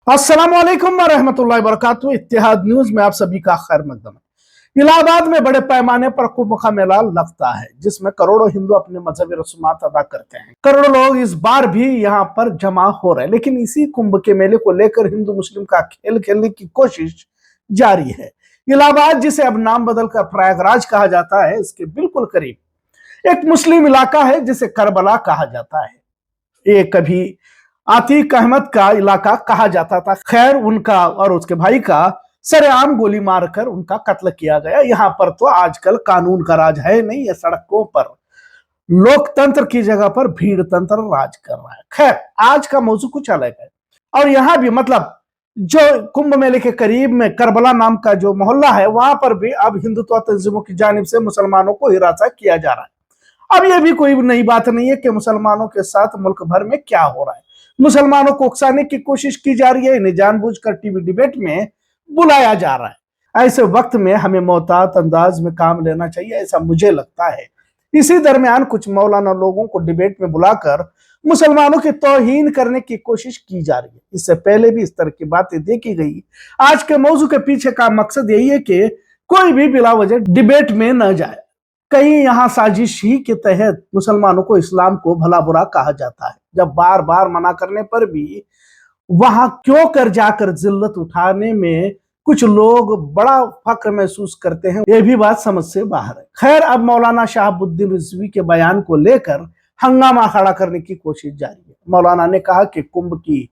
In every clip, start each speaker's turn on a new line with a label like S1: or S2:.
S1: अस्सलामुअलैकुम वरहमतुल्लाहि वबरकातुहू। इत्तेहाद न्यूज में आप सभी का खैर मकदम है। इलाहाबाद में बड़े पैमाने पर कुंभ का मेला लगता है, जिसमें करोड़ों हिंदू अपने मजहबी रसूमात अदा करते हैं। करोड़ों लोग इस बार भी यहाँ पर जमा हो रहे हैं, लेकिन इसी कुंभ के मेले को लेकर हिंदू मुस्लिम का खेल खेलने की कोशिश जारी है। इलाहाबाद, जिसे अब नाम बदलकर प्रयागराज कहा जाता है, इसके बिल्कुल करीब एक मुस्लिम इलाका है जिसे करबला कहा जाता है। ये कभी आतिक अहमद का इलाका कहा जाता था। खैर, उनका और उसके भाई का सरेआम गोली मारकर उनका कत्ल किया गया। यहाँ पर तो आजकल कानून का राज है नहीं, ये सड़कों पर लोकतंत्र की जगह पर भीड़ तंत्र राज कर रहा है। खैर, आज का मौजू कुछ अलग है। और यहाँ भी मतलब जो कुंभ मेले के करीब में करबला नाम का जो मोहल्ला है, वहां पर भी अब हिंदुत्व तंजीमों की जानिब से मुसलमानों को हिरासा किया जा रहा है। अब यह भी कोई नई बात नहीं है कि मुसलमानों के साथ मुल्क भर में क्या हो रहा है। मुसलमानों को उकसाने की कोशिश की जा रही है, इन्हें जानबूझकर टीवी डिबेट में बुलाया जा रहा है। ऐसे वक्त में हमें मोहतात अंदाज में काम लेना चाहिए, ऐसा मुझे लगता है। इसी दरमियान कुछ मौलाना लोगों को डिबेट में बुलाकर मुसलमानों की तौहीन करने की कोशिश की जा रही है। इससे पहले भी इस तरह की बातें देखी गई। आज के मौजू के पीछे का मकसद यही है कि कोई भी बिला वजह डिबेट में न जाए। कहीं यहाँ साजिश ही के तहत मुसलमानों को इस्लाम को भला बुरा कहा जाता है। जब बार बार मना करने पर भी वहां क्यों कर जाकर जिल्लत उठाने में कुछ लोग बड़ा फक्र महसूस करते हैं, यह भी बात समझ से बाहर है। खैर, अब मौलाना शहाबुद्दीन रिजवी के बयान को लेकर हंगामा खड़ा करने की कोशिश जारी है। मौलाना ने कहा कि कुंभ की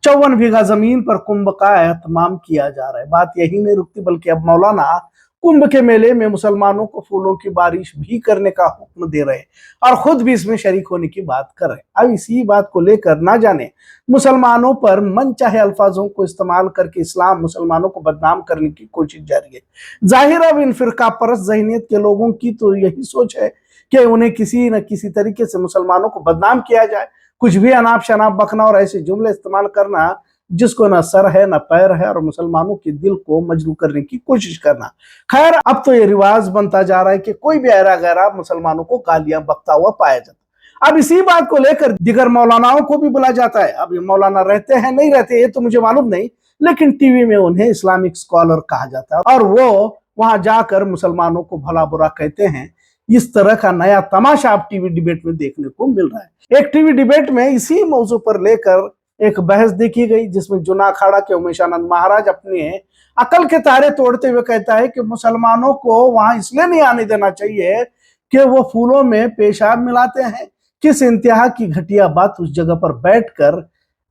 S1: 54 बीघा जमीन पर कुंभ का एहतमाम किया जा रहा है। बात यही नहीं रुकती, बल्कि अब मौलाना कुंभ के मेले में मुसलमानों को फूलों की बारिश भी करने का हुक्म दे रहे हैं और खुद भी इसमें शरीक होने की बात कर रहे हैं। अब इसी बात को लेकर ना जाने मुसलमानों पर मनचाहे अल्फाजों को इस्तेमाल करके इस्लाम मुसलमानों को बदनाम करने की कोशिश जारी है। जाहिर अब इन फिरका परस्त जहनीत के लोगों की तो यही सोच है कि उन्हें किसी न किसी तरीके से मुसलमानों को बदनाम किया जाए। कुछ भी अनाप शनाप बकना और ऐसे जुमले इस्तेमाल करना जिसको ना सर है ना पैर है, और मुसलमानों के दिल को मजलू करने की कोशिश करना। खैर, अब तो ये रिवाज बनता जा रहा है कि कोई भी ऐरा गैरा मुसलमानों को गालियां बकता हुआ पाया जाता। अब इसी बात को लेकर दिगर मौलानाओं को भी बुला जाता है। अब ये मौलाना रहते हैं नहीं रहते ये तो मुझे मालूम नहीं, लेकिन टीवी में उन्हें इस्लामिक स्कॉलर कहा जाता है और वो वहां जाकर मुसलमानों को भला बुरा कहते हैं। इस तरह का नया तमाशा अब टीवी डिबेट में देखने को मिल रहा है। एक टीवी डिबेट में इसी मौजू पर लेकर एक बहस देखी गई, जिसमें जुना अखाड़ा के उमेशानंद महाराज अपने अकल के तारे तोड़ते हुए कहता है कि मुसलमानों को वहां इसलिए नहीं आने देना चाहिए कि वो फूलों में पेशाब मिलाते हैं। किस इंतहा की घटिया बात उस जगह पर बैठकर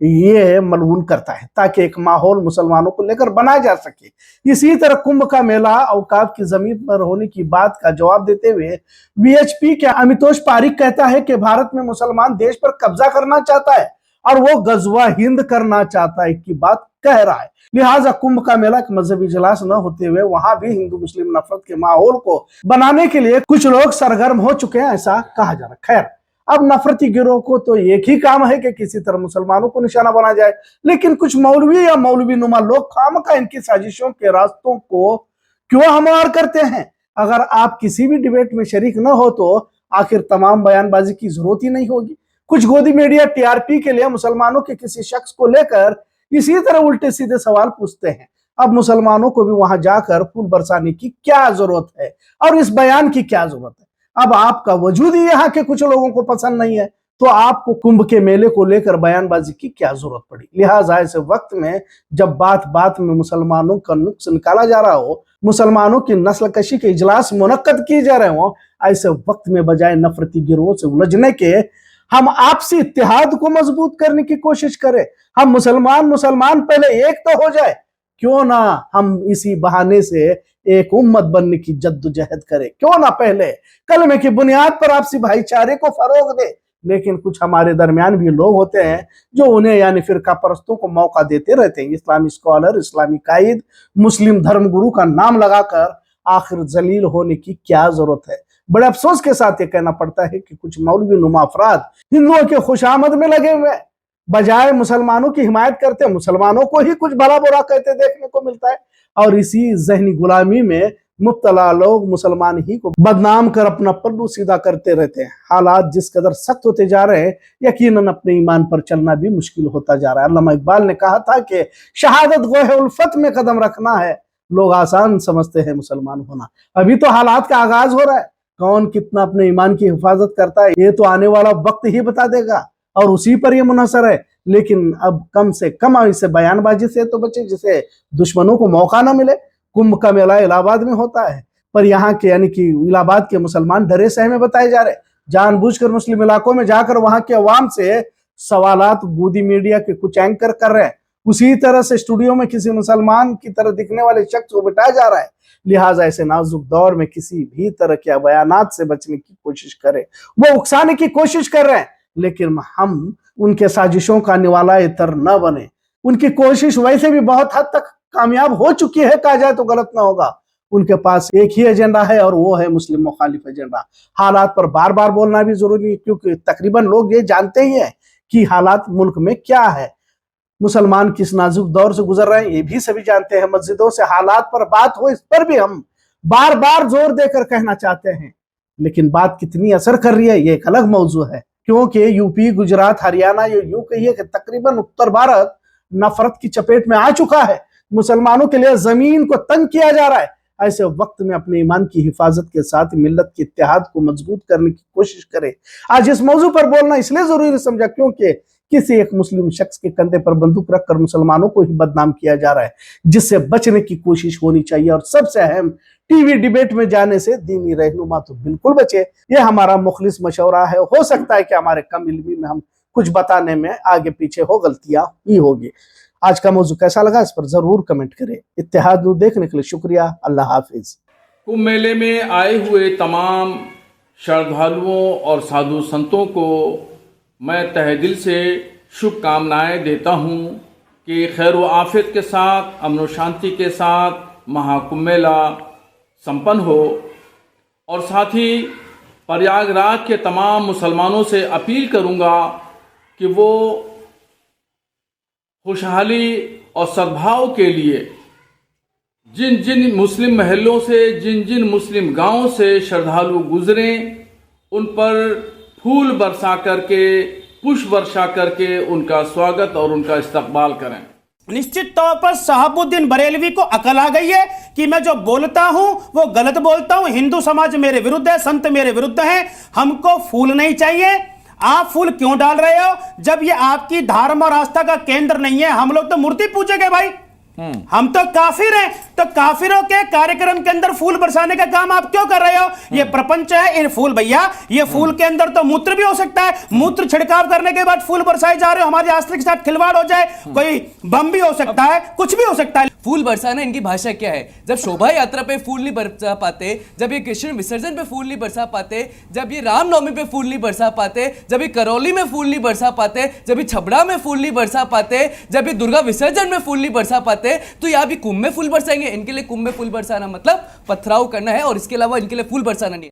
S1: ये मलून करता है, ताकि एक माहौल मुसलमानों को लेकर बनाया जा सके। इसी तरह कुंभ का मेला औकाफ की जमीन पर होने की बात का जवाब देते हुए वीएचपी के अमितोष पारिक कहता है कि भारत में मुसलमान देश पर कब्जा करना चाहता है और वो गजवा हिंद करना चाहता है की बात कह रहा है। लिहाजा कुंभ का मेला एक मजहबी इजलास न होते हुए वहां भी हिंदू मुस्लिम नफरत के माहौल को बनाने के लिए कुछ लोग सरगर्म हो चुके हैं, ऐसा कहा जा रहा है। खैर, अब नफरती गिरोह को तो एक ही काम है कि किसी तरह मुसलमानों को निशाना बनाया जाए, लेकिन कुछ मौलवी या मौलवी नुमा लोग खामखा इनकी साजिशों के रास्तों को क्यों हमवार करते हैं। अगर आप किसी भी डिबेट में शरीक न हो तो आखिर तमाम बयानबाजी की जरूरत ही नहीं होगी। कुछ गोदी मीडिया टीआरपी के लिए मुसलमानों के किसी शख्स को लेकर इसी तरह उल्टे सीधे सवाल पूछते हैं। अब मुसलमानों को भी वहां जाकर फूल बरसाने की क्या जरूरत है और इस बयान की क्या जरूरत है। अब आपका वजूद ही यहाँ के कुछ लोगों को पसंद नहीं है, तो आपको कुंभ के मेले को लेकर बयानबाजी की क्या जरूरत पड़ी। लिहाजा ऐसे वक्त में जब बात बात में मुसलमानों का नुक्स निकाला जा रहा हो, मुसलमानों की नस्ल कशी के इजलास मुनक्कद किए जा रहे हो, ऐसे वक्त में बजाय नफरती गिरोह से उलझने के हम आपसी इत्तेहाद को मजबूत करने की कोशिश करें। हम मुसलमान पहले एक तो हो जाए, क्यों ना हम इसी बहाने से एक उम्मत बनने की जद्दोजहद करें। क्यों ना पहले कलमे की बुनियाद पर आपसी भाईचारे को फरोग दे। लेकिन कुछ हमारे दरमियान भी लोग होते हैं जो उन्हें यानी फिरका परस्तों को मौका देते रहते हैं। इस्लामी स्कॉलर, इस्लामी कायद, मुस्लिम धर्मगुरु का नाम लगाकर आखिर जलील होने की क्या जरूरत है। बड़े अफसोस के साथ ये कहना पड़ता है कि कुछ मौलवी नुमा अफराद हिंदुओं के खुशामद में लगे हुए हैं, बजाय मुसलमानों की हिमायत करते मुसलमानों को ही कुछ भला बुरा कहते देखने को मिलता है। और इसी जहनी गुलामी में मुब्तला लोग मुसलमान ही को बदनाम कर अपना पल्लू सीधा करते रहते हैं। हालात जिस कदर सख्त होते जा रहे हैं, यकीनन अपने ईमान पर चलना भी मुश्किल होता जा रहा है। अल्लामा इकबाल ने कहा था कि शहादत गोहे उल्फत में कदम रखना है, लोग आसान समझते हैं मुसलमान होना। अभी तो हालात का आगाज हो रहा है, कौन कितना अपने ईमान की हिफाजत करता है ये तो आने वाला वक्त ही बता देगा और उसी पर यह मुनहसर है। लेकिन अब कम से कम इसे बयानबाजी से तो बचे, जिसे दुश्मनों को मौका ना मिले। कुंभ का मेला इलाहाबाद में होता है, पर यहाँ के यानी कि इलाहाबाद के मुसलमान डरे सहमे बताए जा रहे, जानबूझकर मुस्लिम इलाकों में जाकर वहां के अवाम से सवालात गोदी मीडिया के कुछ एंकर कर रहे हैं। उसी तरह से स्टूडियो में किसी मुसलमान की तरह दिखने वाले शख्स को बिठाया जा रहा है। लिहाजा ऐसे नाजुक दौर में किसी भी तरह के बयानात से बचने की कोशिश करें। वो उकसाने की कोशिश कर रहे हैं, लेकिन हम उनके साजिशों का निवाला इतर न बने। उनकी कोशिश वैसे भी बहुत हद तक कामयाब हो चुकी है, कहा जाए तो गलत ना होगा। उनके पास एक ही एजेंडा है और वो है मुस्लिम मुखालिफ एजेंडा। हालात पर बार बार बोलना भी जरूरी है, क्योंकि तकरीबन लोग ये जानते ही हैं कि हालात मुल्क में क्या है, मुसलमान किस नाजुक दौर से गुजर रहे हैं, ये भी सभी जानते हैं। मस्जिदों से हालात पर बात हो, इस पर भी हम बार बार जोर देकर कहना चाहते हैं, लेकिन बात कितनी असर कर रही है ये एक अलग मौजू है। क्योंकि यूपी, गुजरात, हरियाणा, ये यूं कहिए कि तकरीबन उत्तर भारत नफरत की चपेट में आ चुका है। मुसलमानों के लिए जमीन को तंग किया जा रहा है। ऐसे वक्त में अपने ईमान की हिफाजत के साथ मिल्लत के इत्तेहाद को मजबूत करने की कोशिश करें। आज इस मौजू पर बोलना इसलिए जरूरी समझा क्योंकि किसी एक मुस्लिम शख्स के कंधे पर बंदूक रखकर मुसलमानों को ही बदनाम किया जा रहा है, जिससे बचने की कोशिश होनी चाहिए। और सबसे अहम, टीवी डिबेट में जाने से दीनी रहनुमा तो बिल्कुल बचे। यह हमारा मुखलिस मशवरा है। हो सकता है कि हमारे कम इल्मी में हम कुछ बताने में आगे पीछे हो, गलतियां ही होगी। आज का मौजू कैसा लगा इस पर जरूर कमेंट करें। इत्तेहाद न्यूज़ देखने के लिए शुक्रिया। अल्लाह हाफिज।
S2: कुंभ मेले में आए हुए तमाम श्रद्धालुओं और साधु संतों को मैं तहे दिल से शुभकामनाएं देता हूं कि खैर व आफियत के साथ, अमन व शांति के साथ महाकुंभ मेला संपन्न हो। और साथ ही प्रयागराज के तमाम मुसलमानों से अपील करूंगा कि वो खुशहाली और सद्भाव के लिए जिन जिन मुस्लिम महलों से, जिन जिन मुस्लिम गांवों से श्रद्धालु गुजरें, उन पर फूल बरसा करके, पुष्प वर्षा करके उनका स्वागत और उनका इस्तकबाल करें।
S3: निश्चित तौर पर शहाबुद्दीन बरेलवी को अकल आ गई है कि मैं जो बोलता हूं वो गलत बोलता हूं। हिंदू समाज मेरे विरुद्ध है, संत मेरे विरुद्ध हैं। हमको फूल नहीं चाहिए। आप फूल क्यों डाल रहे हो जब ये आपकी धर्म और आस्था का केंद्र नहीं है? हम लोग तो मूर्ति पूजेंगे भाई, हम तो काफिर हैं। तो काफिरों के कार्यक्रम के अंदर फूल बरसाने का काम आप क्यों कर रहे हो? ये प्रपंच है, इन फूल भैया, ये फूल के अंदर तो मूत्र भी हो सकता है। मूत्र छिड़काव करने के बाद फूल बरसाए जा रहे हो, हमारी आस्था के साथ खिलवाड़ हो जाए, कोई बम भी हो सकता है, कुछ भी हो सकता है।
S4: फूल बरसाना इनकी भाषा क्या है? जब शोभा यात्रा पे फूल नहीं बरसा पाते, जब ये कृष्ण विसर्जन पे फूल नहीं बरसा पाते, जब ये रामनवमी पे फूल नहीं बरसा पाते, जब ये करौली में फूल नहीं बरसा पाते, जब ये छबड़ा में फूल नहीं बरसा पाते, जब ये दुर्गा विसर्जन में फूल नहीं बरसा पाते, तो यहाँ भी कुंभ में फूल बरसाएंगे। इनके लिए कुंभ में फूल बरसाना मतलब पथराव करना है, और इसके अलावा इनके लिए फूल बरसाना नहीं है।